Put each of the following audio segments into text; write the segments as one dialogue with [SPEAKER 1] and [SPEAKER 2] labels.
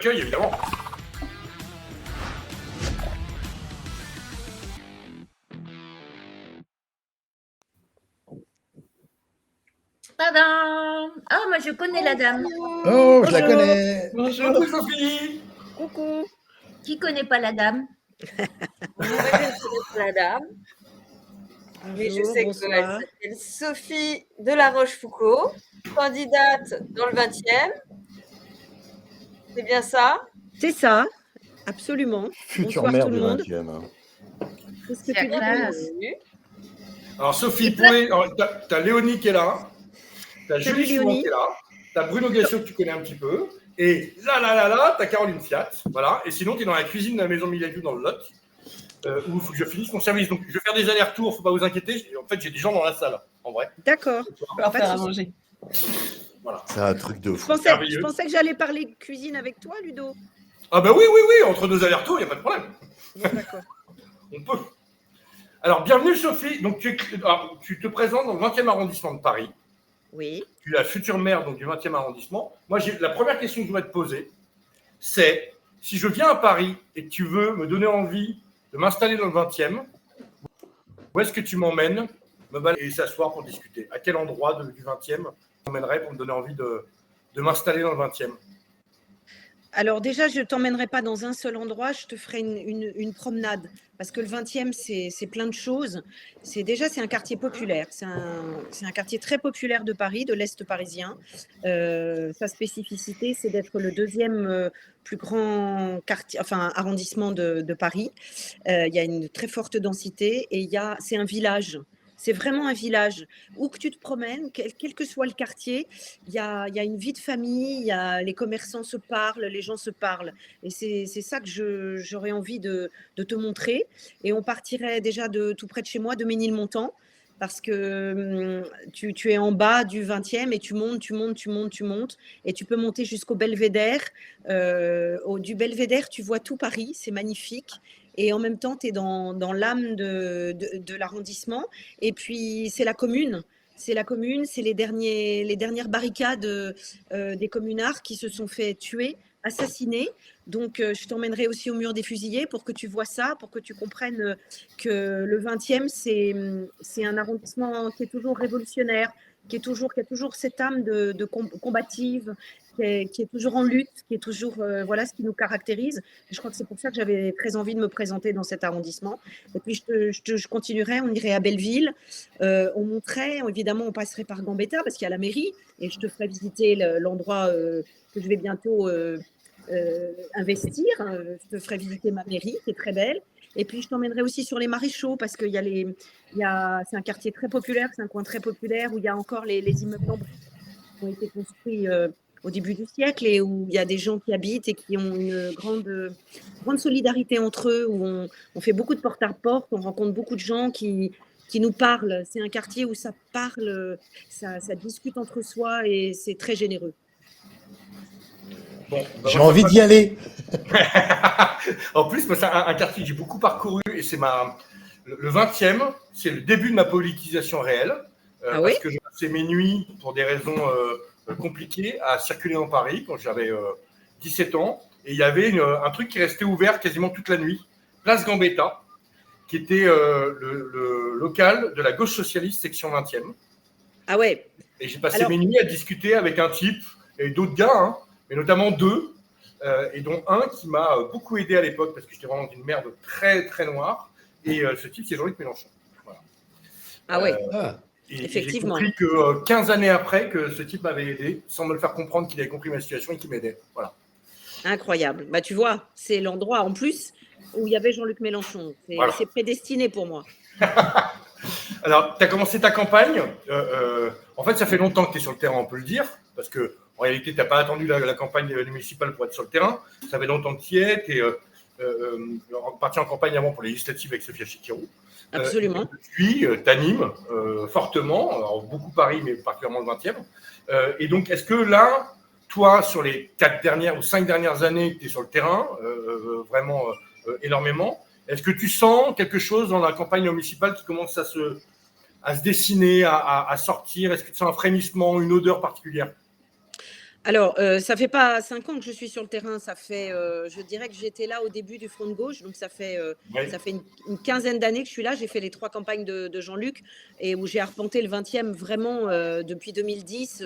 [SPEAKER 1] accueil, évidemment.
[SPEAKER 2] Tadam! Ah, moi je connais la dame.
[SPEAKER 3] Oh, je la connais.
[SPEAKER 1] Bonjour Sophie.
[SPEAKER 4] Coucou.
[SPEAKER 2] Qui connaît pas la dame?
[SPEAKER 4] Moi, je ne connais pas la dame. Mais je sais qu'elle
[SPEAKER 3] bonsoir.
[SPEAKER 4] s'appelle Sophie de la Rochefoucauld, candidate dans le 20e. C'est bien ça?
[SPEAKER 5] C'est ça, absolument.
[SPEAKER 3] Future
[SPEAKER 5] Bonsoir
[SPEAKER 3] maire
[SPEAKER 5] tout le
[SPEAKER 3] du
[SPEAKER 5] monde.
[SPEAKER 3] 20e.
[SPEAKER 5] Qu'est-ce que
[SPEAKER 2] C'est
[SPEAKER 5] tu
[SPEAKER 2] la classe.
[SPEAKER 4] Bienvenue.
[SPEAKER 1] Alors Sophie, t'as Léonie qui est là, t'as
[SPEAKER 5] Salut,
[SPEAKER 1] Julie Simon
[SPEAKER 5] Léonie.
[SPEAKER 1] qui est là, t'as Bruno Gassio que tu connais un petit peu, et là, t'as Caroline Fiat, voilà. Et sinon, t'es dans la cuisine de la maison Miladiou dans le Lot, où il faut que je finisse mon service. Donc, je vais faire des allers-retours, faut pas vous inquiéter. En fait, j'ai des gens dans la salle, en vrai.
[SPEAKER 5] D'accord.
[SPEAKER 4] Leur
[SPEAKER 5] Pas
[SPEAKER 4] faire
[SPEAKER 5] de
[SPEAKER 4] à
[SPEAKER 5] souci.
[SPEAKER 4] manger.
[SPEAKER 1] Voilà.
[SPEAKER 3] C'est un truc de
[SPEAKER 5] Je
[SPEAKER 3] fou.
[SPEAKER 5] pensais que j'allais parler de cuisine avec toi, Ludo.
[SPEAKER 1] Ah bah oui, entre deux allers-retours, il n'y a pas de problème.
[SPEAKER 5] Bon, d'accord.
[SPEAKER 1] On peut. Alors, bienvenue Sophie. Donc, tu te présentes dans le 20e arrondissement de Paris.
[SPEAKER 5] Oui.
[SPEAKER 1] Tu es la future maire donc, du 20e arrondissement. Moi, la première question que je voudrais te poser, c'est si je viens à Paris et que tu veux me donner envie de m'installer dans le 20e, où est-ce que tu m'emmènes et s'asseoir pour discuter? À quel endroit du 20e tu m'emmènerais pour me donner envie de m'installer dans le 20e?
[SPEAKER 5] Alors déjà, je ne t'emmènerai pas dans un seul endroit, je te ferai une promenade. Parce que le 20e, c'est plein de choses. C'est un quartier populaire. C'est un quartier très populaire de Paris, de l'Est parisien. Sa spécificité, c'est d'être le deuxième plus grand quartier, enfin, arrondissement de Paris. Il y a une très forte densité et c'est un village. C'est vraiment un village. Où que tu te promènes, quel que soit le quartier, il y a une vie de famille, les commerçants se parlent, les gens se parlent. Et c'est ça que j'aurais envie de te montrer. Et on partirait déjà de tout près de chez moi, de Ménilmontant, parce que tu es en bas du 20e et tu montes. Et tu peux monter jusqu'au Belvédère. Du Belvédère, tu vois tout Paris, c'est magnifique. Et en même temps, tu es dans l'âme de l'arrondissement. Et puis, c'est la commune. C'est les dernières barricades des communards qui se sont fait tuer, assassinés. Donc, je t'emmènerai aussi au mur des fusillés pour que tu vois ça, pour que tu comprennes que le 20e, c'est un arrondissement qui est toujours révolutionnaire, qui a toujours cette âme de combative, qui est toujours en lutte, qui est toujours voilà ce qui nous caractérise. Et je crois que c'est pour ça que j'avais très envie de me présenter dans cet arrondissement. Et puis, je continuerai, on irait à Belleville. On monterait, évidemment, on passerait par Gambetta parce qu'il y a la mairie et je te ferai visiter l'endroit que je vais bientôt investir. Je te ferai visiter ma mairie qui est très belle. Et puis, je t'emmènerai aussi sur les Maréchaux parce que c'est un quartier très populaire, c'est un coin très populaire où il y a encore les immeubles en briques qui ont été construits au début du siècle et où il y a des gens qui habitent et qui ont une grande solidarité entre eux, où on fait beaucoup de porte-à-porte, on rencontre beaucoup de gens qui nous parlent. C'est un quartier où ça parle, ça discute entre soi et c'est très généreux.
[SPEAKER 1] Bon,
[SPEAKER 3] J'ai envie d'y aller.
[SPEAKER 1] En plus, moi, c'est un quartier que j'ai beaucoup parcouru et c'est le 20e, c'est le début de ma politisation réelle. Parce que j'ai passé mes nuits, pour des raisons compliquées, à circuler dans Paris quand j'avais 17 ans. Et il y avait un truc qui restait ouvert quasiment toute la nuit, Place Gambetta, qui était le local de la gauche socialiste section 20e.
[SPEAKER 5] Ah ouais.
[SPEAKER 1] Et j'ai passé mes nuits à discuter avec un type et d'autres gars, mais notamment deux, et dont un qui m'a beaucoup aidé à l'époque parce que j'étais vraiment dans une merde très, très noire. Et ce type, c'est Jean-Luc Mélenchon. Voilà.
[SPEAKER 5] Ah ouais.
[SPEAKER 1] Et
[SPEAKER 5] effectivement.
[SPEAKER 1] j'ai compris que 15 années après, que ce type m'avait aidé, sans me le faire comprendre qu'il avait compris ma situation et qu'il m'aidait. Voilà.
[SPEAKER 5] Incroyable. Bah, tu vois, c'est l'endroit en plus où il y avait Jean-Luc Mélenchon. C'est prédestiné pour moi.
[SPEAKER 1] Alors, tu as commencé ta campagne. En fait, ça fait longtemps que tu es sur le terrain, on peut le dire, parce que en réalité, tu n'as pas attendu la campagne municipale pour être sur le terrain. Ça fait longtemps que tu y es. Tu es parti en campagne avant pour les législatives avec Sophia Chikirou.
[SPEAKER 5] Absolument.
[SPEAKER 1] Depuis, tu animes fortement, alors beaucoup Paris, mais particulièrement le 20e. Et donc, est-ce que là, toi, sur les 4 dernières ou 5 dernières années que tu es sur le terrain, vraiment énormément, est-ce que tu sens quelque chose dans la campagne municipale qui commence à se dessiner, à sortir? Est-ce que tu sens un frémissement, une odeur particulière?
[SPEAKER 5] Alors, ça fait pas 5 ans que je suis sur le terrain, ça fait, je dirais que j'étais là au début du front de gauche, donc ça fait
[SPEAKER 1] Oui.
[SPEAKER 5] une quinzaine d'années que je suis là. J'ai fait les 3 campagnes de Jean-Luc et où j'ai arpenté le 20e vraiment, depuis 2010,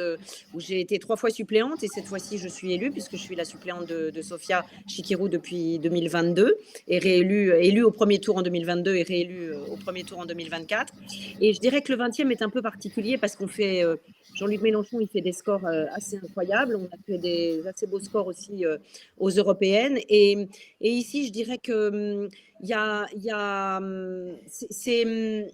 [SPEAKER 5] où j'ai été 3 fois suppléante et cette fois-ci je suis élue puisque je suis la suppléante de Sophia Chikirou depuis 2022 et élue au premier tour en 2022 et réélue, au premier tour en 2024 et je dirais que le 20e est un peu particulier parce qu'on fait, Jean-Luc Mélenchon, il fait des scores assez incroyables. On a fait des assez beaux scores aussi aux européennes. Et ici, je dirais que c'est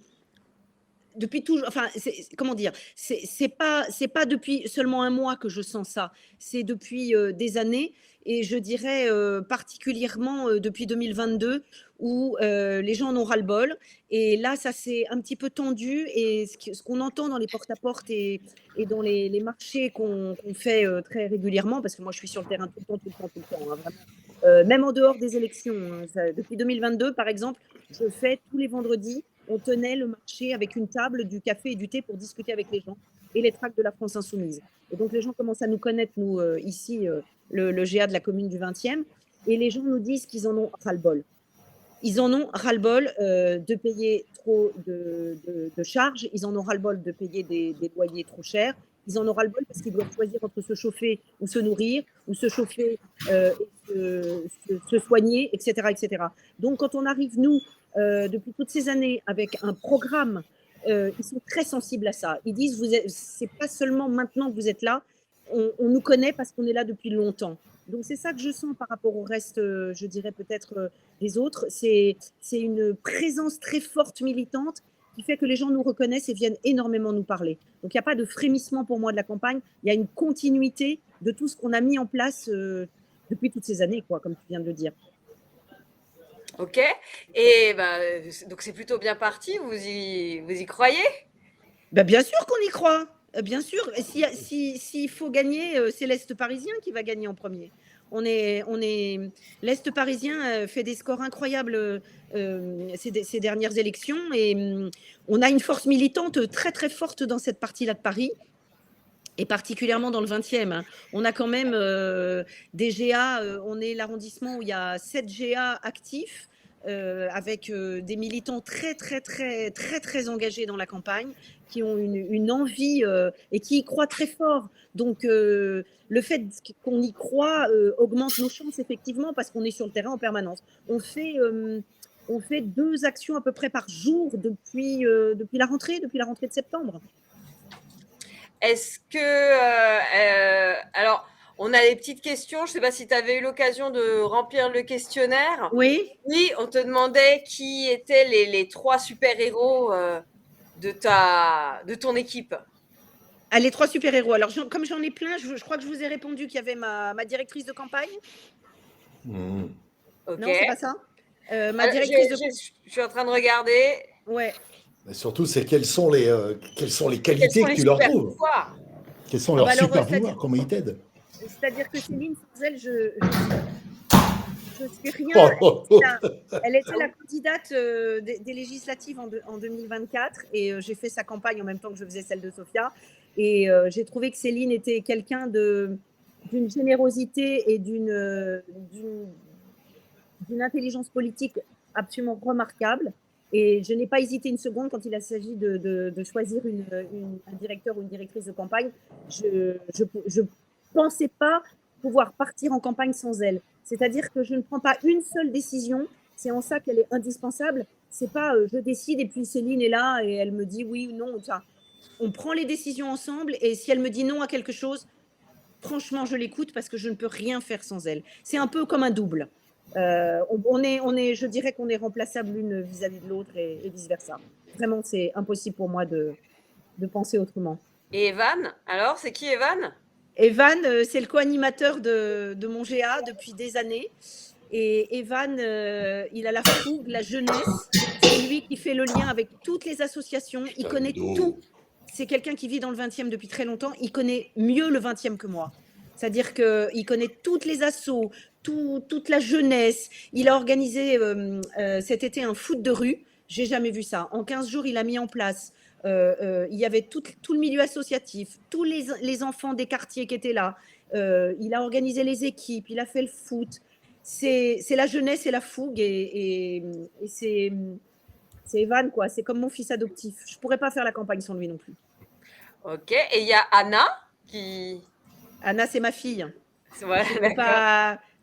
[SPEAKER 5] depuis toujours, enfin, comment dire, c'est pas depuis seulement un mois que je sens ça, c'est depuis des années, et je dirais particulièrement depuis 2022 où les gens en ont ras-le-bol, et là ça s'est un petit peu tendu, et ce qu'on entend dans les porte-à-porte et dans les marchés qu'on fait très régulièrement, parce que moi je suis sur le terrain tout le temps, tout le temps, tout le temps, hein, vraiment. Même en dehors des élections, hein, depuis 2022 par exemple, je fais tous les vendredis, on tenait le marché avec une table, du café et du thé pour discuter avec les gens et les tracts de la France insoumise. Et donc les gens commencent à nous connaître, nous, ici, le GA de la commune du 20e, et les gens nous disent qu'ils en ont ras-le-bol. Ils en ont ras-le-bol de payer trop de charges, ils en ont ras-le-bol de payer des loyers trop chers, ils en ont ras-le-bol parce qu'ils doivent choisir entre se chauffer ou se nourrir, ou se chauffer et se soigner, etc., etc. Donc quand on arrive, nous, depuis toutes ces années, avec un programme, ils sont très sensibles à ça. Ils disent, c'est pas seulement maintenant que vous êtes là, on nous connaît parce qu'on est là depuis longtemps. Donc c'est ça que je sens par rapport au reste, je dirais peut-être des autres. C'est une présence très forte militante qui fait que les gens nous reconnaissent et viennent énormément nous parler. Donc il n'y a pas de frémissement pour moi de la campagne, il y a une continuité de tout ce qu'on a mis en place depuis toutes ces années, quoi, comme tu viens de le dire.
[SPEAKER 4] Ok. Et donc c'est plutôt bien parti, vous y croyez?
[SPEAKER 5] Bien sûr qu'on y croit, bien sûr. S'il faut gagner, c'est l'Est parisien qui va gagner en premier. L'Est parisien fait des scores incroyables ces dernières élections, et on a une force militante très très forte dans cette partie-là de Paris. Et particulièrement dans le 20e, hein. On a quand même des GA, on est l'arrondissement où il y a 7 GA actifs, avec des militants très, très, très, très, très engagés dans la campagne, qui ont une envie et qui y croient très fort. Donc, le fait qu'on y croit augmente nos chances, effectivement, parce qu'on est sur le terrain en permanence. On fait 2 actions à peu près par jour depuis la rentrée de septembre.
[SPEAKER 4] Est-ce que, alors, on a des petites questions. Je ne sais pas si tu avais eu l'occasion de remplir le questionnaire.
[SPEAKER 5] Oui.
[SPEAKER 4] Oui, on te demandait qui étaient les 3 super-héros de ton équipe.
[SPEAKER 5] Ah, les 3 super-héros. Alors, comme j'en ai plein, je crois que je vous ai répondu qu'il y avait ma directrice de campagne.
[SPEAKER 4] Ok.
[SPEAKER 5] Non, c'est pas ça. Ma directrice
[SPEAKER 4] je suis en train de regarder.
[SPEAKER 5] Ouais.
[SPEAKER 3] Mais surtout, c'est quelles sont les qualités que tu leur trouves. Quels sont leurs super pouvoirs, comment ils t'aident.
[SPEAKER 5] C'est-à-dire que Céline, sans elle, je suis rien. Elle était la candidate des législatives en 2024, et j'ai fait sa campagne en même temps que je faisais celle de Sophia. Et j'ai trouvé que Céline était quelqu'un d'une générosité et d'une intelligence politique absolument remarquable. Et je n'ai pas hésité une seconde quand il a s'agit de choisir un directeur ou une directrice de campagne. Je ne pensais pas pouvoir partir en campagne sans elle. C'est-à-dire que je ne prends pas une seule décision. C'est en ça qu'elle est indispensable. C'est pas je décide et puis Céline est là et elle me dit oui ou non. Enfin, on prend les décisions ensemble, et si elle me dit non à quelque chose, franchement, je l'écoute parce que je ne peux rien faire sans elle. C'est un peu comme un double. Je dirais qu'on est remplaçable l'une vis-à-vis de l'autre et vice-versa. Vraiment, c'est impossible pour moi de penser autrement.
[SPEAKER 4] Et Evan, alors, c'est qui Evan?
[SPEAKER 5] Evan, c'est le co-animateur de mon GA depuis des années. Et Evan, il a la fougue, la jeunesse. C'est lui qui fait le lien avec toutes les associations. Il connaît tout. C'est quelqu'un qui vit dans le 20e depuis très longtemps. Il connaît mieux le 20e que moi. C'est-à-dire qu'il connaît toutes les assos, toute la jeunesse. Il a organisé cet été un foot de rue. J'ai jamais vu ça. En 15 jours, il a mis en place. Il y avait tout le milieu associatif, tous les enfants des quartiers qui étaient là. il a organisé les équipes, il a fait le foot. C'est la jeunesse et la fougue et c'est Evan, quoi. C'est comme mon fils adoptif. Je ne pourrais pas faire la campagne sans lui non plus.
[SPEAKER 4] Ok, et il y a Anna qui…
[SPEAKER 5] Anna, c'est ma fille.
[SPEAKER 4] Ouais,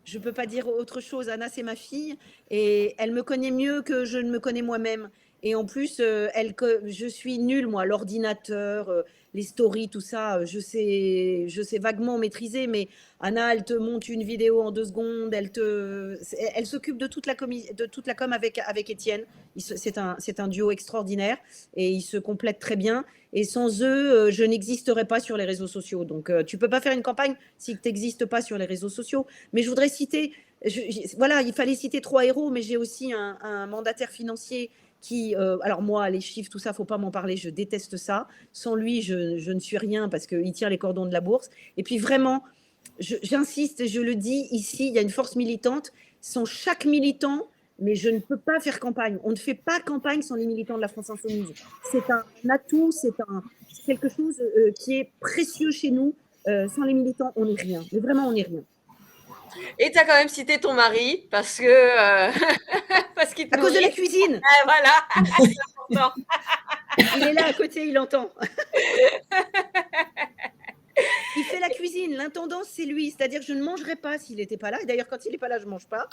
[SPEAKER 5] je ne peux pas dire autre chose. Anna, c'est ma fille et elle me connaît mieux que je ne me connais moi-même. Et en plus, je suis nulle, moi, l'ordinateur, les stories, tout ça, je sais vaguement maîtriser, mais Anna, elle te monte une vidéo en 2 secondes, elle s'occupe de toute la com avec Étienne. C'est un duo extraordinaire et ils se complètent très bien. Et sans eux, je n'existerais pas sur les réseaux sociaux. Donc, tu ne peux pas faire une campagne si tu n'existes pas sur les réseaux sociaux. Mais je voudrais citer, voilà, il fallait citer 3 héros, mais j'ai aussi un mandataire financier qui, alors moi, les chiffres, tout ça, faut pas m'en parler, je déteste ça. Sans lui, je ne suis rien parce qu'il tire les cordons de la bourse. Et puis vraiment, j'insiste, je le dis ici, il y a une force militante. Sans chaque militant, mais je ne peux pas faire campagne. On ne fait pas campagne sans les militants de la France Insoumise. C'est un atout, c'est quelque chose qui est précieux chez nous. Sans les militants, on n'est rien. Mais vraiment, on n'est rien.
[SPEAKER 4] Et tu as quand même cité ton mari parce que parce qu'il te
[SPEAKER 5] à cause de la cuisine.
[SPEAKER 4] Ah, voilà, c'est important.
[SPEAKER 5] Il est là à côté, il entend. Il fait la cuisine. L'intendant, c'est lui. C'est-à-dire que je ne mangerai pas s'il n'était pas là. Et d'ailleurs, quand il n'est pas là, je ne mange pas.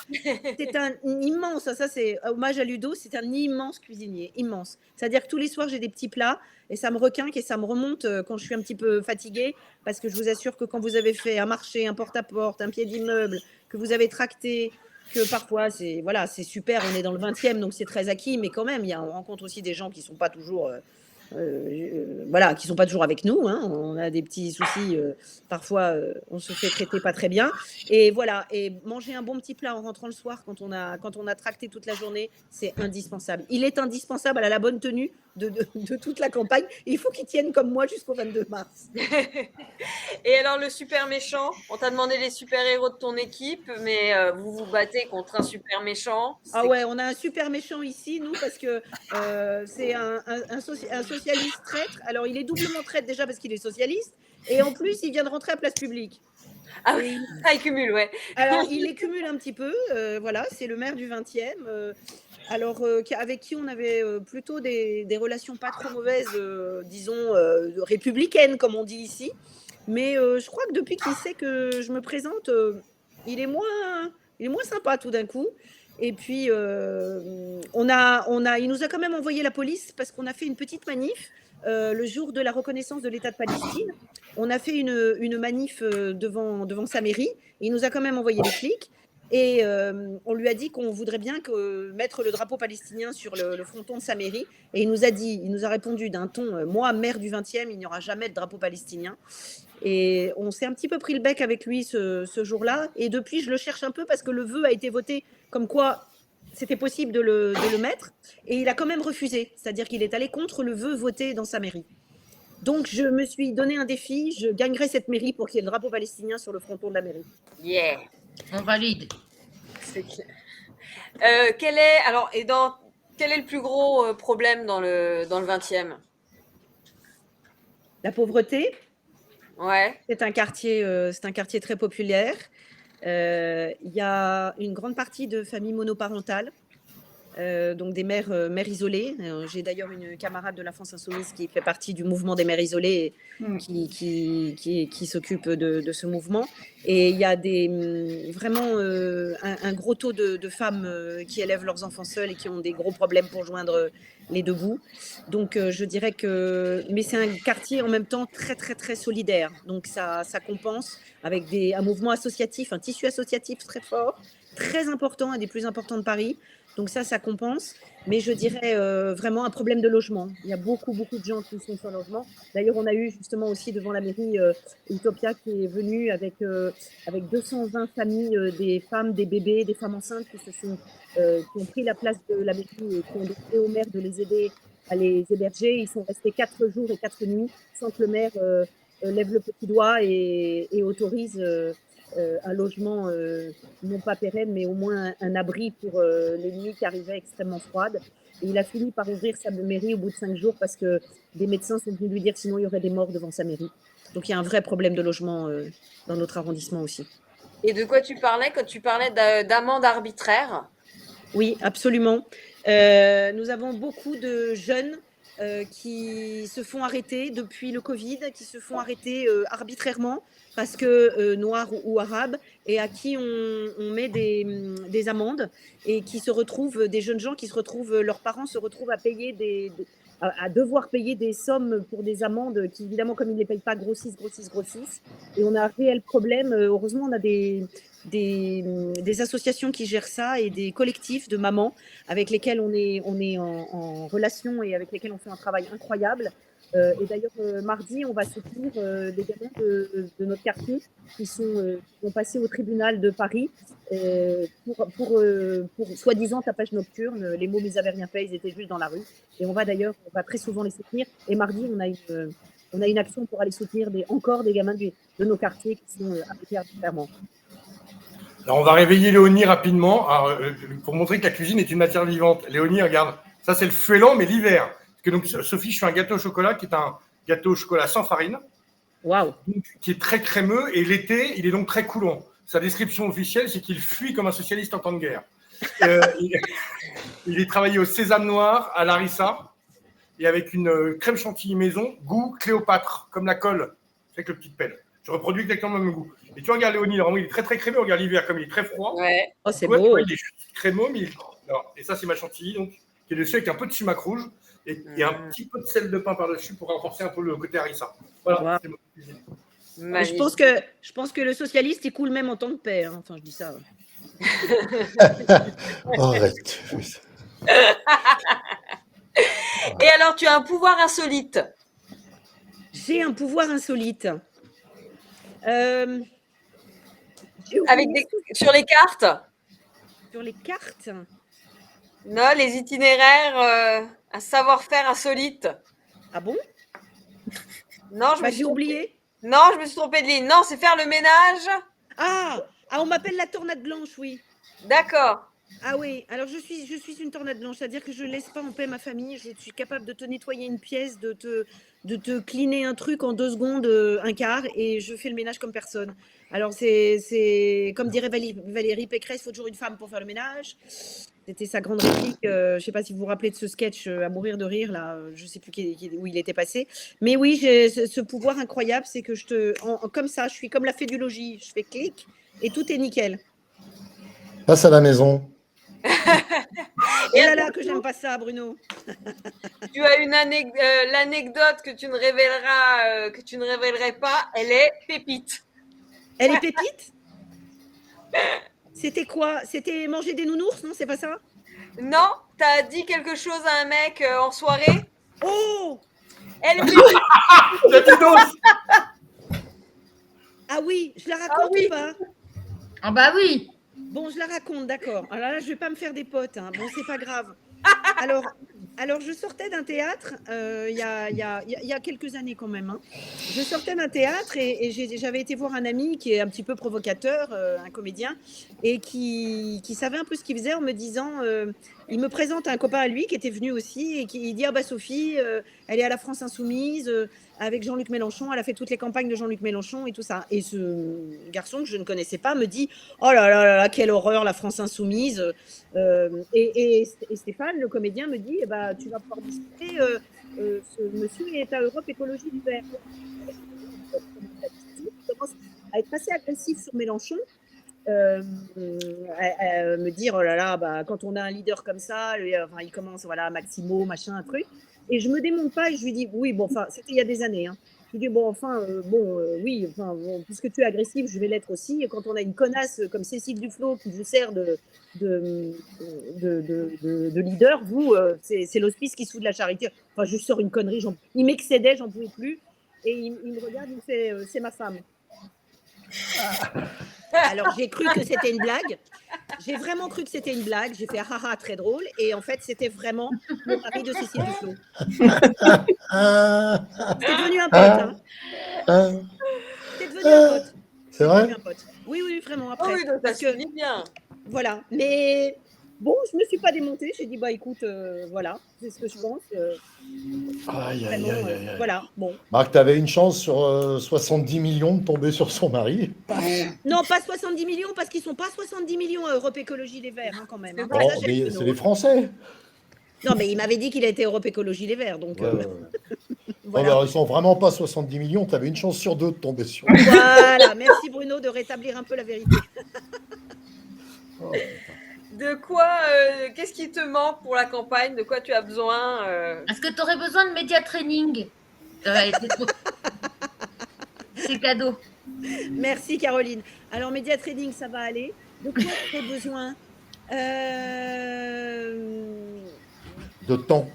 [SPEAKER 5] C'est un immense, ça c'est hommage à Ludo, c'est un immense cuisinier, immense. C'est-à-dire que tous les soirs, j'ai des petits plats et ça me requinque et ça me remonte quand je suis un petit peu fatiguée. Parce que je vous assure que quand vous avez fait un marché, un porte-à-porte, un pied d'immeuble, que vous avez tracté, que parfois, c'est super, on est dans le 20e, donc c'est très acquis. Mais quand même, on rencontre aussi des gens qui ne sont pas toujours... qui sont pas toujours avec nous, hein. On a des petits soucis, parfois on se fait traiter pas très bien, et voilà, et manger un bon petit plat en rentrant le soir quand on a tracté toute la journée, c'est indispensable. Il est indispensable à la bonne tenue de toute la campagne. Il faut qu'il tienne comme moi jusqu'au 22 mars.
[SPEAKER 4] Et alors le super méchant, on t'a demandé les super héros de ton équipe, mais vous vous battez contre un super méchant.
[SPEAKER 5] Ah ouais, on a un super méchant ici, nous, parce que c'est un socialiste traître. Alors il est doublement traître déjà parce qu'il est socialiste, et en plus il vient de rentrer à Place Publique.
[SPEAKER 4] Ah oui, il cumule, ouais.
[SPEAKER 5] Alors il les cumule un petit peu, voilà, c'est le maire du 20e. Alors, avec qui on avait plutôt des relations pas trop mauvaises, disons, républicaines, comme on dit ici. Mais je crois que depuis qu'il sait que je me présente, il est moins sympa tout d'un coup. Et puis, il nous a quand même envoyé la police parce qu'on a fait une petite manif le jour de la reconnaissance de l'État de Palestine. On a fait une manif devant sa mairie. Il nous a quand même envoyé les flics. Et on lui a dit qu'on voudrait bien mettre le drapeau palestinien sur le fronton de sa mairie. Et il nous a répondu d'un ton, moi, maire du 20e, il n'y aura jamais de drapeau palestinien. Et on s'est un petit peu pris le bec avec lui ce jour-là. Et depuis, je le cherche un peu parce que le vœu a été voté comme quoi c'était possible de le mettre. Et il a quand même refusé. C'est-à-dire qu'il est allé contre le vœu voté dans sa mairie. Donc, je me suis donné un défi. Je gagnerai cette mairie pour qu'il y ait le drapeau palestinien sur le fronton de la mairie.
[SPEAKER 4] Yeah.
[SPEAKER 2] On valide.
[SPEAKER 4] C'est clair. Quel est le plus gros problème dans le 20e?
[SPEAKER 5] La pauvreté.
[SPEAKER 4] Ouais.
[SPEAKER 5] C'est un quartier très populaire. Il y a une grande partie de familles monoparentales, donc des mères isolées. J'ai d'ailleurs une camarade de la France Insoumise qui fait partie du mouvement des mères isolées, qui s'occupe de ce mouvement. Et il y a vraiment un gros taux de femmes qui élèvent leurs enfants seuls et qui ont des gros problèmes pour joindre les deux bouts. Donc je dirais mais c'est un quartier en même temps très très très solidaire. Donc ça compense avec un mouvement associatif, un tissu associatif très fort, très important, un des plus importants de Paris. Donc ça compense, mais je dirais vraiment un problème de logement. Il y a beaucoup de gens qui sont sans logement. D'ailleurs, on a eu justement aussi devant la mairie Utopia qui est venue avec 220 familles, des femmes, des bébés, des femmes enceintes qui ont pris la place de la mairie et qui ont demandé au maire de les aider à les héberger. Ils sont restés 4 jours et 4 nuits sans que le maire lève le petit doigt et autorise un logement non pas pérenne, mais au moins un abri pour les nuits qui arrivaient extrêmement froides. Et il a fini par ouvrir sa mairie au bout de 5 jours parce que des médecins sont venus lui dire sinon il y aurait des morts devant sa mairie. Donc, il y a un vrai problème de logement dans notre arrondissement aussi.
[SPEAKER 4] Et de quoi tu parlais quand tu parlais d'amende arbitraire?
[SPEAKER 5] Oui, absolument. Nous avons beaucoup de jeunes qui se font arrêter depuis le Covid, qui se font arrêter arbitrairement parce que noirs ou arabes, et à qui on met des amendes, et qui se retrouvent, des jeunes gens qui se retrouvent, leurs parents se retrouvent à payer à devoir payer des sommes pour des amendes qui, évidemment, comme ils ne les payent pas, grossissent. Et on a un réel problème. Heureusement, on a des associations qui gèrent ça, et des collectifs de mamans avec lesquels on est en relation, et avec lesquels on fait un travail incroyable. Et d'ailleurs, mardi, on va soutenir des gamins de notre quartier qui sont passés au tribunal de Paris pour soi-disant tapage nocturne. Les mômes, ils n'avaient rien fait, ils étaient juste dans la rue. Et on va très souvent les soutenir. Et mardi, on a une action pour aller soutenir encore des gamins de nos quartiers qui sont arrêtés arbitrairement.
[SPEAKER 1] Alors, on va réveiller Léonie rapidement pour montrer que la cuisine est une matière vivante. Léonie, regarde, ça c'est le feuillant, mais l'hiver. Parce que donc, Sophie, je fais un gâteau au chocolat qui est un gâteau au chocolat sans farine.
[SPEAKER 5] Waouh.
[SPEAKER 1] Qui est très crémeux, et l'été, il est donc très coulant. Sa description officielle, c'est qu'il fuit comme un socialiste en temps de guerre. Il est travaillé au sésame noir, à Larissa, et avec une crème chantilly maison, goût Cléopâtre, comme la colle, avec le petit pelle. Je reproduis exactement le même goût. Et tu regardes Léonie, normalement, il est très très crémeux. Regarde l'hiver, comme il est très froid.
[SPEAKER 4] Ouais.
[SPEAKER 5] Oh, c'est beau.
[SPEAKER 1] Il est juste crémeux, mais et ça, c'est ma chantilly, donc, qui est dessus avec un peu de sumac rouge et un petit peu de sel de pain par-dessus pour renforcer un peu le côté harissa. Voilà.
[SPEAKER 5] Wow. Je pense que le socialiste, il coule même en temps de paix. Hein. Enfin, je dis ça.
[SPEAKER 3] Arrête.
[SPEAKER 4] Et alors, tu as un pouvoir insolite?
[SPEAKER 5] J'ai un pouvoir insolite.
[SPEAKER 4] Sur les cartes?
[SPEAKER 5] Sur les cartes?
[SPEAKER 4] Non, les itinéraires, un savoir-faire insolite.
[SPEAKER 5] Ah bon?
[SPEAKER 4] Non,
[SPEAKER 5] j'ai oublié.
[SPEAKER 4] Non, je me suis trompée de ligne. Non, c'est faire le ménage.
[SPEAKER 5] Ah, on m'appelle la tornade blanche, oui.
[SPEAKER 4] D'accord.
[SPEAKER 5] Ah oui, alors je suis une tornade blanche, c'est-à-dire que je ne laisse pas en paix ma famille. Je suis capable de te nettoyer une pièce, de te cleaner un truc en 2 secondes, un quart, et je fais le ménage comme personne. Alors c'est comme dirait Valérie Pécresse, il faut toujours une femme pour faire le ménage. C'était sa grande réplique. Je ne sais pas si vous vous rappelez de ce sketch à mourir de rire, là, je ne sais plus où il était passé. Mais oui, j'ai ce pouvoir incroyable, c'est que comme ça, je suis comme la fée du logis. Je fais clic et tout est nickel.
[SPEAKER 3] Passe à la maison.
[SPEAKER 5] Et là, que j'aime pas ça, Bruno.
[SPEAKER 4] Tu as l'anecdote que tu ne révélerais pas. Elle est pépite.
[SPEAKER 5] Elle est pépite? C'était quoi? C'était manger des nounours, non? C'est pas ça?
[SPEAKER 4] Non, t'as dit quelque chose à un mec en soirée.
[SPEAKER 5] Oh!
[SPEAKER 4] Elle est pépite.
[SPEAKER 5] Ah oui, je la raconte ou pas?
[SPEAKER 2] Ah bah oui.
[SPEAKER 5] Bon, je la raconte, d'accord. Alors là, je vais pas me faire des potes. Hein. Bon, c'est pas grave. Alors, je sortais d'un théâtre il y a quelques années quand même. Hein. Je sortais d'un théâtre et j'avais été voir un ami qui est un petit peu provocateur, un comédien, et qui savait un peu ce qu'il faisait en me disant, il me présente un copain à lui qui était venu aussi, et il dit, ah bah Sophie, elle est à la France Insoumise, avec Jean-Luc Mélenchon, elle a fait toutes les campagnes de Jean-Luc Mélenchon et tout ça. Et ce garçon que je ne connaissais pas me dit, oh là là là, quelle horreur, la France Insoumise. Et Stéphane, le comédien, me dit, eh ben, tu vas pouvoir discuter, ce monsieur est à Europe Écologie du Vert. Il commence à être assez agressif sur Mélenchon, à me dire, oh là là, bah, quand on a un leader comme ça, il commence, voilà, Maximo, machin, un truc. Et je me démonte pas et je lui dis, oui, bon, enfin, c'était il y a des années, hein. Je lui dis, bon, enfin, oui, enfin, bon, puisque tu es agressif, je vais l'être aussi. Et quand on a une connasse comme Cécile Duflot qui vous sert de leader, vous, c'est l'hospice qui se fout de la charité. Enfin, je sors une connerie, il m'excédait, j'en pouvais plus. Et il me regarde, il me fait, c'est ma femme. Alors, j'ai cru que c'était une blague. J'ai vraiment cru que c'était une blague. J'ai fait haha, très drôle. Et en fait, c'était vraiment le mari de Cécile Duflot. C'était devenu un pote. Hein. C'était devenu un pote.
[SPEAKER 3] C'est vrai?
[SPEAKER 5] Oui, vraiment, après.
[SPEAKER 4] Oui, donc ça se dit bien.
[SPEAKER 5] Voilà. Mais Bon, je ne me suis pas démontée. J'ai dit, bah écoute, voilà, c'est ce que je pense. Voilà, bon.
[SPEAKER 3] Marc, tu avais une chance sur 70 millions de tomber sur son mari.
[SPEAKER 5] Non, pas 70 millions, parce qu'ils ne sont pas 70 millions à Europe Écologie Les Verts, hein, quand même. Hein.
[SPEAKER 3] Oh, mais c'est les Français.
[SPEAKER 5] Non, mais il m'avait dit qu'il était Europe Écologie Les Verts, donc...
[SPEAKER 3] voilà. Alors, ils ne sont vraiment pas 70 millions, tu avais une chance sur deux de tomber sur.
[SPEAKER 5] Voilà, merci Bruno de rétablir un peu la vérité.
[SPEAKER 4] De quoi, qu'est-ce qui te manque pour la campagne? De quoi tu as besoin
[SPEAKER 2] Est-ce que tu aurais besoin de média training? C'est cadeau.
[SPEAKER 5] Merci Caroline. Alors, média trading, ça va aller. De quoi tu as besoin
[SPEAKER 3] De temps.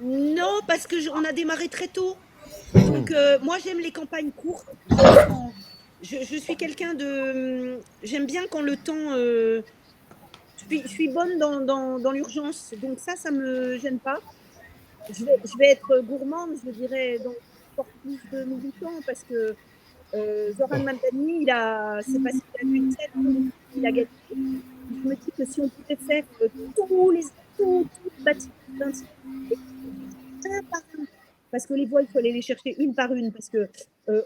[SPEAKER 5] Non, parce qu'on a démarré très tôt. Donc, moi, j'aime les campagnes courtes. Je suis quelqu'un de... J'aime bien quand le temps... Je suis bonne dans l'urgence. Donc ça ne me gêne pas. Je vais être gourmande, je dirais, dans plus de militants, parce que Zoran Mamdani, c'est parce qu'il a une telle... Il a gagné. Je me dis que si on pouvait faire tous les bâtiments un par un, parce que les voix, il faut aller les chercher une par une, parce que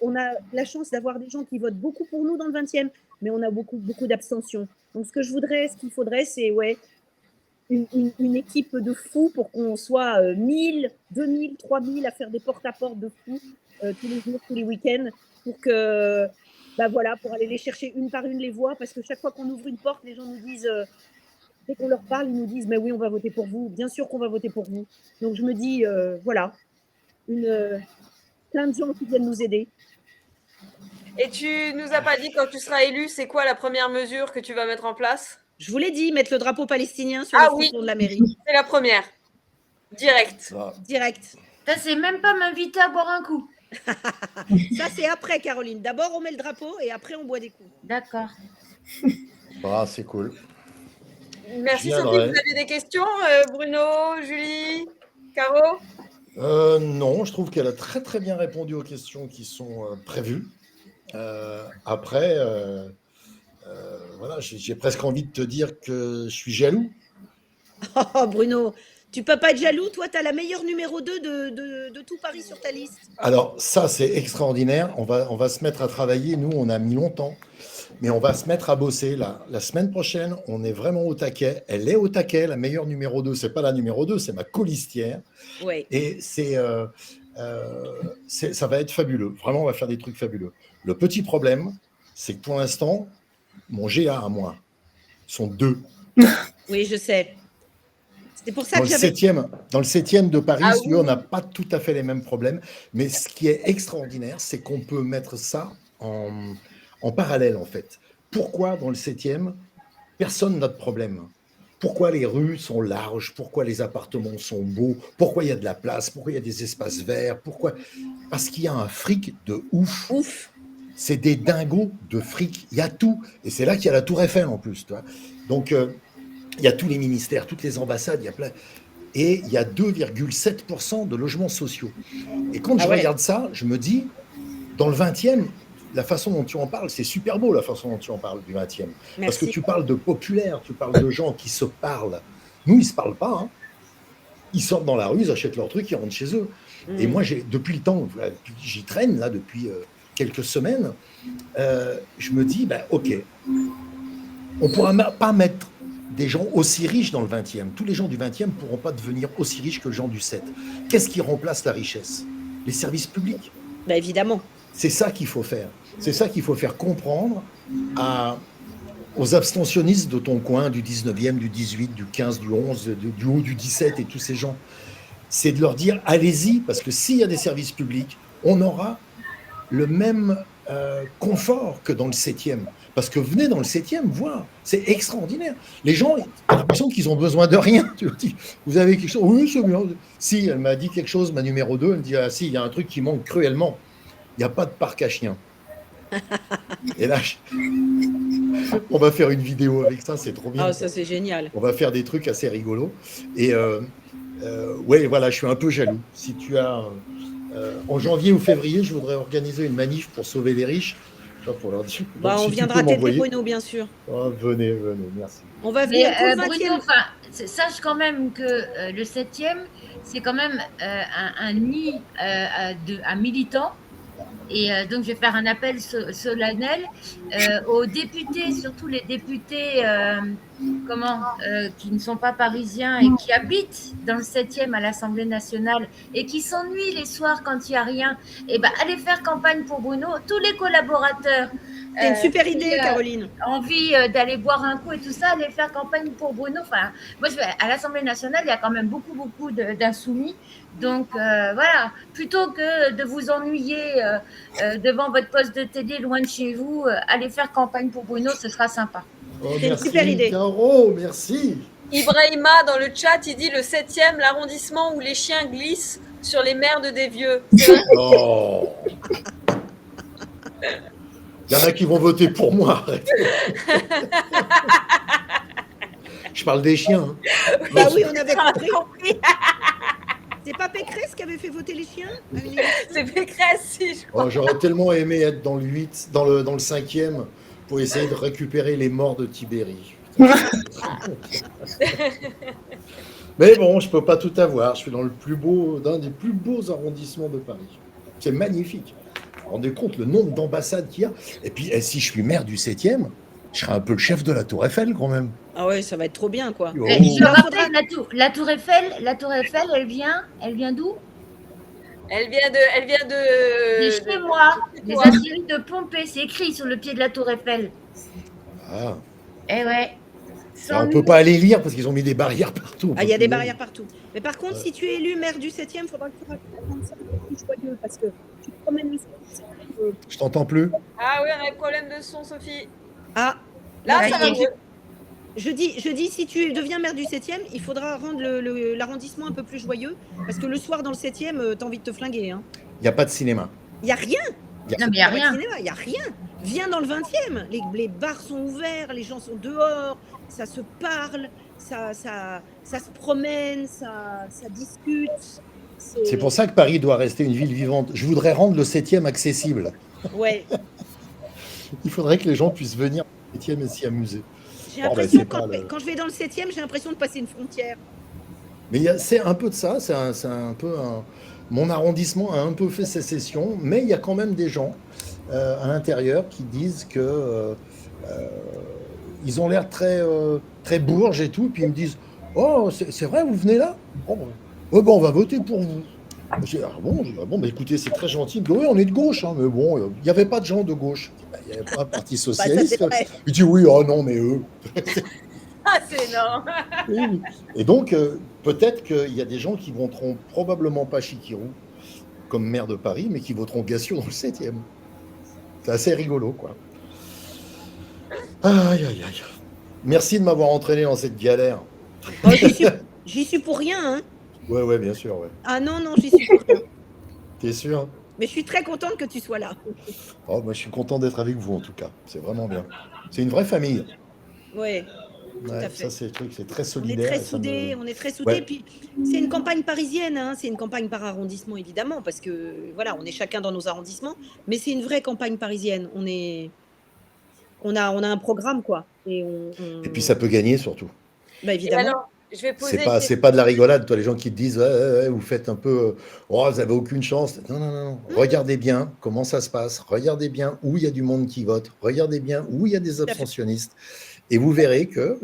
[SPEAKER 5] on a la chance d'avoir des gens qui votent beaucoup pour nous dans le 20e, mais on a beaucoup d'abstention. Donc ce qu'il faudrait, c'est une équipe de fous pour qu'on soit 1000, 2000, 3000 à faire des porte-à-porte de fous tous les jours, tous les week-ends, pour que, pour aller les chercher une par une les voix, parce que chaque fois qu'on ouvre une porte, les gens nous disent, dès qu'on leur parle, ils nous disent, mais oui, on va voter pour vous, bien sûr qu'on va voter pour vous. Donc je me dis, voilà, plein de gens qui viennent nous aider.
[SPEAKER 4] Et tu nous as pas dit, quand tu seras élu, c'est quoi la première mesure que tu vas mettre en place?
[SPEAKER 5] Je vous l'ai dit, mettre le drapeau palestinien sur le fronton de la mairie.
[SPEAKER 4] C'est la première. Direct.
[SPEAKER 5] Direct.
[SPEAKER 2] Ça, c'est même pas m'inviter à boire un coup.
[SPEAKER 5] Ça, c'est après, Caroline. D'abord, on met le drapeau et après, on boit des coups.
[SPEAKER 2] D'accord.
[SPEAKER 3] C'est cool.
[SPEAKER 4] Merci Sophie. Vous avez des questions, Bruno, Julie, Caro?
[SPEAKER 3] Non, je trouve qu'elle a très très bien répondu aux questions qui sont prévues. Après, voilà, j'ai presque envie de te dire que je suis jaloux.
[SPEAKER 5] Oh, Bruno, tu peux pas être jaloux. Toi, tu as la meilleure numéro 2 de tout Paris sur ta liste.
[SPEAKER 3] Alors, ça, c'est extraordinaire. On va se mettre à travailler. Nous, on a mis longtemps. Mais on va se mettre à bosser là. La semaine prochaine, on est vraiment au taquet. Elle est au taquet, la meilleure numéro 2. C'est pas la numéro 2, c'est ma colistière.
[SPEAKER 5] Ouais.
[SPEAKER 3] Et ça va être fabuleux. Vraiment, on va faire des trucs fabuleux. Le petit problème, c'est que pour l'instant, mon GA à moi sont 2.
[SPEAKER 5] Oui, je sais. C'est pour ça
[SPEAKER 3] dans le 7e de Paris, on n'a pas tout à fait les mêmes problèmes. Mais ce qui est extraordinaire, c'est qu'on peut mettre ça en parallèle, en fait. Pourquoi dans le 7e, personne n'a de problème? Pourquoi les rues sont larges? Pourquoi les appartements sont beaux? Pourquoi il y a de la place? Pourquoi il y a des espaces verts? Pourquoi? Parce qu'il y a un fric de ouf. C'est des dingos de fric. Il y a tout. Et c'est là qu'il y a la Tour Eiffel en plus. Tu vois. Donc, il y a tous les ministères, toutes les ambassades. Il y a plein... Et il y a 2,7% de logements sociaux. Et quand je regarde ça, je me dis, dans le 20e, la façon dont tu en parles, c'est super beau la façon dont tu en parles du 20e. Merci. Parce que tu parles de populaire, tu parles de gens qui se parlent. Nous, ils ne se parlent pas. Hein. Ils sortent dans la rue, ils achètent leurs trucs, ils rentrent chez eux. Et moi, depuis le temps, j'y traîne là depuis quelques semaines, je me dis, OK, on ne pourra pas mettre des gens aussi riches dans le 20e. Tous les gens du 20e ne pourront pas devenir aussi riches que les gens du 7. Qu'est-ce qui remplace la richesse? Les services publics.
[SPEAKER 5] Évidemment.
[SPEAKER 3] C'est ça qu'il faut faire. C'est ça qu'il faut faire comprendre aux abstentionnistes de ton coin, du 19e, du 18, du 15, du 11, du haut du 17 et tous ces gens. C'est de leur dire, allez-y, parce que s'il y a des services publics, on aura le même confort que dans le 7e. Parce que venez dans le 7e voir, c'est extraordinaire. Les gens ont l'impression qu'ils ont besoin de rien. Tu dis, vous avez quelque chose? Oui, c'est bien. Si, elle m'a dit quelque chose, ma numéro 2, elle me dit, ah si, il y a un truc qui manque cruellement. Il n'y a pas de parc à chiens. Et là, on va faire une vidéo avec ça, c'est trop bien.
[SPEAKER 5] Ah, ça c'est génial.
[SPEAKER 3] On va faire des trucs assez rigolos. Et ouais, voilà, je suis un peu jaloux. Si tu as en janvier ou février, je voudrais organiser une manif pour sauver les riches. Pour leur dire.
[SPEAKER 5] Bah,
[SPEAKER 3] Donc,
[SPEAKER 5] on
[SPEAKER 3] si tu
[SPEAKER 5] viendra
[SPEAKER 3] peux
[SPEAKER 5] t'aider,
[SPEAKER 3] m'envoyer-
[SPEAKER 5] Bruno, bien sûr.
[SPEAKER 3] Oh, venez, merci.
[SPEAKER 5] On va
[SPEAKER 2] Mais
[SPEAKER 5] venir pour le 20e.
[SPEAKER 2] Bruno, sache quand même que le 7e, c'est quand même un nid à militants. Et donc, je vais faire un appel solennel aux députés, surtout les députés qui ne sont pas parisiens et qui habitent dans le 7e à l'Assemblée nationale et qui s'ennuient les soirs quand il n'y a rien. Et ben, allez faire campagne pour Bruno. Tous les collaborateurs
[SPEAKER 5] C'est une super
[SPEAKER 2] qui,
[SPEAKER 5] idée, Caroline.
[SPEAKER 2] envie d'aller boire un coup et tout ça, aller faire campagne pour Bruno. Enfin, moi, à l'Assemblée nationale, il y a quand même beaucoup d'insoumis. Donc, voilà, plutôt que de vous ennuyer devant votre poste de télé loin de chez vous, allez faire campagne pour Bruno, ce sera sympa.
[SPEAKER 3] Oh,
[SPEAKER 5] C'est une
[SPEAKER 3] merci,
[SPEAKER 5] super idée.
[SPEAKER 3] Caro, merci.
[SPEAKER 4] Ibrahima, dans le chat, il dit le 7e, l'arrondissement où les chiens glissent sur les merdes des vieux.
[SPEAKER 3] Oh. Il y en a qui vont voter pour moi. Arrêtez. Je parle des chiens. Hein.
[SPEAKER 5] Bah oui, on avait
[SPEAKER 4] On a
[SPEAKER 5] compris.
[SPEAKER 4] compris.
[SPEAKER 5] C'est pas Pécresse qui avait fait voter les chiens à une
[SPEAKER 4] C'est Pécresse, si, je crois.
[SPEAKER 3] Oh, j'aurais tellement aimé être dans le 8, dans le 5e, pour essayer de récupérer les morts de Tibéri. Mais bon, je peux pas tout avoir. Je suis dans d'un des plus beaux arrondissements de Paris. C'est magnifique. Vous vous rendez compte le nombre d'ambassades qu'il y a. Et puis, si je suis maire du 7e, je serai un peu le chef de la Tour Eiffel quand même.
[SPEAKER 5] Ah ouais, ça va être trop bien, quoi.
[SPEAKER 3] Oh.
[SPEAKER 2] Je rappelle, la Tour Eiffel, elle vient d'où?
[SPEAKER 4] Elle vient de.
[SPEAKER 2] De chez moi, des Assyries de Pompée. C'est écrit sur le pied de la Tour Eiffel.
[SPEAKER 3] Ah.
[SPEAKER 2] Eh ouais.
[SPEAKER 3] On ne peut pas aller lire parce qu'ils ont mis des barrières partout.
[SPEAKER 5] Ah, il y a des barrières partout. Mais par contre, si tu es élu maire du 7e, il faudra que tu racontes ça un peu plus joyeux parce que tu te promènes le soir.
[SPEAKER 3] Je t'entends plus.
[SPEAKER 4] Ah oui, on a un problème de son, Sophie.
[SPEAKER 5] Ah,
[SPEAKER 4] Là,
[SPEAKER 2] Ouais,
[SPEAKER 4] ça va
[SPEAKER 2] il y a-
[SPEAKER 4] mieux.
[SPEAKER 5] je dis, si tu deviens maire du 7e, il faudra rendre l'arrondissement un peu plus joyeux parce que le soir, dans le 7e, t'as envie de te flinguer. Hein.
[SPEAKER 3] Il n'y a pas de cinéma.
[SPEAKER 5] Il n'y a rien.
[SPEAKER 2] Non, mais il n'y a
[SPEAKER 5] Pas de
[SPEAKER 2] rien.
[SPEAKER 5] cinéma, il n'y a rien. Viens dans le 20e. Les bars sont ouverts, les gens sont dehors, ça se parle, ça se promène, ça discute.
[SPEAKER 3] C'est pour ça que Paris doit rester une ville vivante. Je voudrais rendre le 7e accessible.
[SPEAKER 5] Ouais.
[SPEAKER 3] Il faudrait que les gens puissent venir au 7e et s'y amuser.
[SPEAKER 5] J'ai
[SPEAKER 3] Oh,
[SPEAKER 5] l'impression,
[SPEAKER 3] c'est pas
[SPEAKER 5] quand je vais dans le 7e, j'ai l'impression de passer une frontière.
[SPEAKER 3] Mais c'est un peu de ça. C'est un peu mon arrondissement a un peu fait sécession, mais il y a quand même des gens à l'intérieur qui disent que ils ont l'air très bourges et tout, et puis ils me disent « Oh, c'est vrai, vous venez là ? Oh, bon, on va voter pour vous. » Je dis « Ah bon, bah, écoutez, c'est très gentil. » Oui, on est de gauche, hein, mais bon, il n'y avait pas de gens de gauche. Il n'y avait pas un parti socialiste.
[SPEAKER 5] c'est vrai.
[SPEAKER 3] Il dit « Oui, oh non, mais eux. »
[SPEAKER 4] Ah, c'est énorme.
[SPEAKER 3] Oui. Et donc, peut-être qu'il y a des gens qui voteront probablement pas Chikirou comme maire de Paris, mais qui voteront Gassiot dans le 7e. C'est assez rigolo, quoi. Aïe, aïe, aïe. Merci de m'avoir entraîné dans cette galère.
[SPEAKER 5] Oh, j'y suis pour rien. Hein.
[SPEAKER 3] Ouais, bien sûr, ouais.
[SPEAKER 5] Ah non, j'y suis pour rien.
[SPEAKER 3] T'es sûr?
[SPEAKER 5] Mais je suis très contente que tu sois là.
[SPEAKER 3] Oh, moi, je suis content d'être avec vous, en tout cas. C'est vraiment bien. C'est une vraie famille.
[SPEAKER 5] Ouais.
[SPEAKER 3] Ouais,
[SPEAKER 5] à fait.
[SPEAKER 3] ça, c'est le truc, c'est très
[SPEAKER 5] On est
[SPEAKER 3] solidaire.
[SPEAKER 5] très
[SPEAKER 3] et ça me-
[SPEAKER 5] soudés, on est très soudés.
[SPEAKER 3] Ouais.
[SPEAKER 5] Puis c'est une campagne parisienne, hein. C'est une campagne par arrondissement évidemment, parce que voilà, on est chacun dans nos arrondissements, mais c'est une vraie campagne parisienne. On a un programme quoi. Et
[SPEAKER 3] Et puis, ça peut gagner, surtout.
[SPEAKER 5] bah,
[SPEAKER 4] Et
[SPEAKER 5] évidemment.
[SPEAKER 4] alors, je vais poser.
[SPEAKER 3] C'est pas de la rigolade, toi, les gens qui te disent ouais, vous faites un peu, oh, vous avez aucune chance. Non. Regardez bien comment ça se passe. Regardez bien où il y a du monde qui vote. Regardez bien où il y a des
[SPEAKER 5] à fait.
[SPEAKER 3] abstentionnistes. Et vous verrez que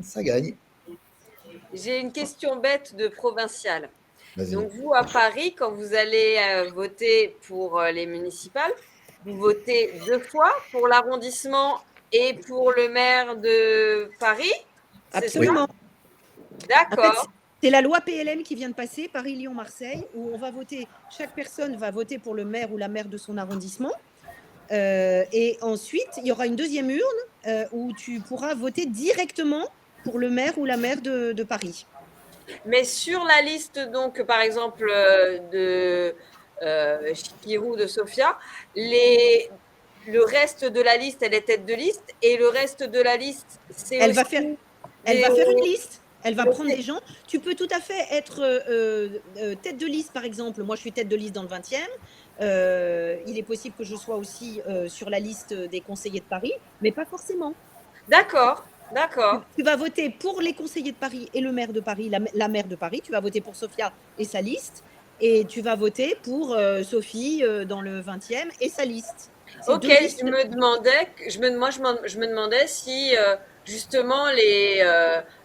[SPEAKER 3] ça gagne.
[SPEAKER 4] J'ai une question bête de provinciale.
[SPEAKER 3] Vas-y.
[SPEAKER 4] Donc, vous, à Paris, quand vous allez voter pour les municipales, vous votez 2 fois pour l'arrondissement et pour le maire de Paris? C'est ça?
[SPEAKER 5] Absolument. En fait,
[SPEAKER 4] D'accord.
[SPEAKER 5] c'est la loi PLM qui vient de passer, Paris-Lyon-Marseille, où on va voter, chaque personne va voter pour le maire ou la maire de son arrondissement. Et ensuite, il y aura une deuxième urne où tu pourras voter directement pour le maire ou la maire de Paris.
[SPEAKER 4] Mais sur la liste, donc, par exemple, de Chikirou, de Sofia, le reste de la liste, elle est tête de liste, et le reste de la liste, c'est
[SPEAKER 5] Elle va
[SPEAKER 4] aussi
[SPEAKER 5] faire une liste. Elle va prendre des gens. Tu peux tout à fait être tête de liste, par exemple. Moi, je suis tête de liste dans le 20e. Il est possible que je sois aussi sur la liste des conseillers de Paris, mais pas forcément.
[SPEAKER 4] D'accord, d'accord.
[SPEAKER 5] Tu vas voter pour les conseillers de Paris et le maire de Paris, la maire de Paris. Tu vas voter pour Sophia et sa liste. Et tu vas voter pour Sophie dans le 20e et sa liste.
[SPEAKER 4] Ok, je me demandais si justement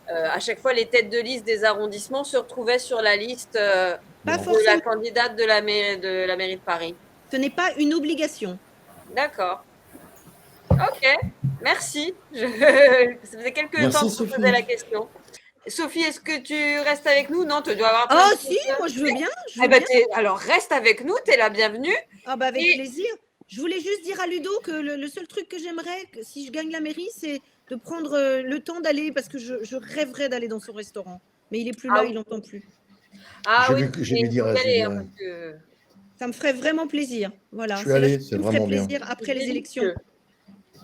[SPEAKER 4] à chaque fois les têtes de liste des arrondissements se retrouvaient sur la liste de la candidate de la mairie de Paris.
[SPEAKER 5] Ce n'est pas une obligation.
[SPEAKER 4] D'accord. Ok, merci. Ça faisait quelques temps que je posais la question. Sophie, est-ce que tu restes avec nous? Non, tu dois avoir.
[SPEAKER 5] Oh si, moi je veux bien.
[SPEAKER 4] Alors reste avec nous, tu es la bienvenue.
[SPEAKER 5] Ah bah avec plaisir. Je voulais juste dire à Ludo que le seul truc que j'aimerais, si je gagne la mairie, c'est de prendre le temps d'aller, parce que je rêverais d'aller dans son restaurant. Mais il est plus là, il n'entend plus.
[SPEAKER 4] Ah oui,
[SPEAKER 3] je vais dire.
[SPEAKER 5] Ça me ferait vraiment plaisir. Voilà.
[SPEAKER 3] Je suis allé, c'est vraiment bien.
[SPEAKER 5] Plaisir après les élections.